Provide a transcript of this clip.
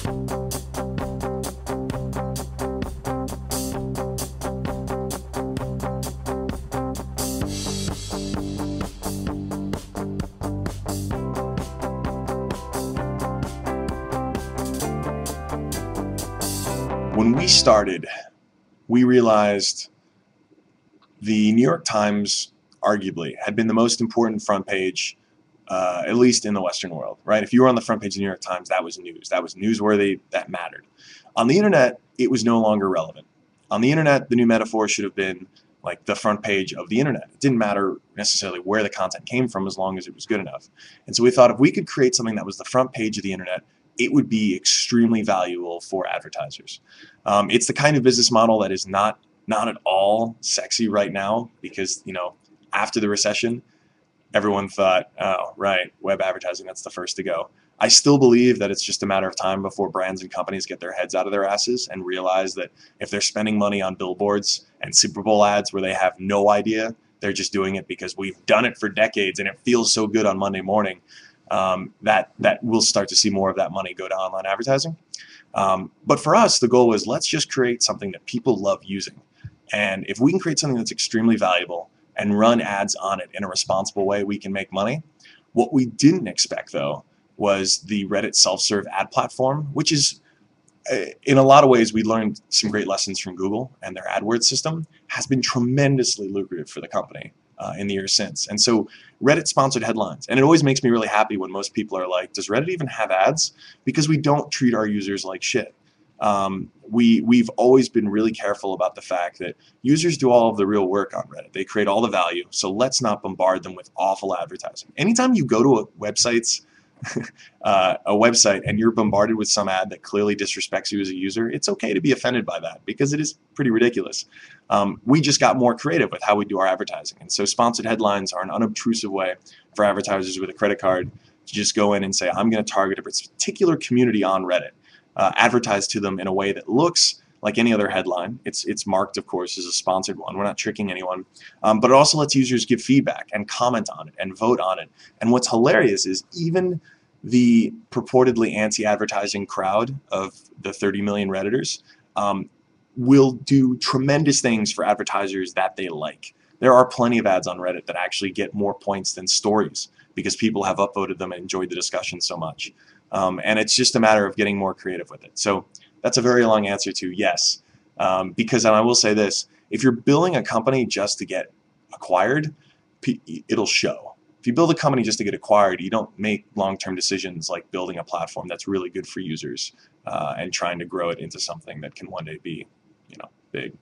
When we started, we realized the New York Times arguably had been the most important front page, at least in the Western world, right? If you were on the front page of the New York Times, that was news. That was newsworthy. That mattered. On the internet, it was no longer relevant. On the internet, the new metaphor should have been like the front page of the internet. It didn't matter necessarily where the content came from as long as it was good enough. And so we thought if we could create something that was the front page of the internet, it would be extremely valuable for advertisers. It's the kind of business model that is not at all sexy right now because, you know, after the recession, everyone thought, oh, right, web advertising, that's the first to go. I still believe that it's just a matter of time before brands and companies get their heads out of their asses and realize that if they're spending money on billboards and Super Bowl ads where they have no idea, they're just doing it because we've done it for decades and it feels so good on Monday morning, that we'll start to see more of that money go to online advertising. But for us, the goal was let's just create something that people love using. And if we can create something that's extremely valuable and run ads on it in a responsible way, we can make money. What we didn't expect, though, was the Reddit self-serve ad platform, which is, in a lot of ways, we learned some great lessons from Google, and their AdWords system has been tremendously lucrative for the company in the years since. And so Reddit sponsored headlines, and it always makes me really happy when most people are like, does Reddit even have ads? Because we don't treat our users like shit. We've always been really careful about the fact that users do all of the real work on Reddit. They create all the value, so let's not bombard them with awful advertising. Anytime you go to a website and you're bombarded with some ad that clearly disrespects you as a user, it's okay to be offended by that because it is pretty ridiculous. We just got more creative with how we do our advertising, and so sponsored headlines are an unobtrusive way for advertisers with a credit card to just go in and say, I'm going to target a particular community on Reddit. Advertise to them in a way that looks like any other headline. It's marked, of course, as a sponsored one. We're not tricking anyone. But it also lets users give feedback and comment on it and vote on it. And what's hilarious is even the purportedly anti-advertising crowd of the 30 million Redditors will do tremendous things for advertisers that they like. There are plenty of ads on Reddit that actually get more points than stories because people have upvoted them and enjoyed the discussion so much. And it's just a matter of getting more creative with it. So that's a very long answer to yes. Because, and I will say this, if you're building a company just to get acquired, it'll show. If you build a company just to get acquired, you don't make long-term decisions like building a platform that's really good for users and trying to grow it into something that can one day be, you know, big.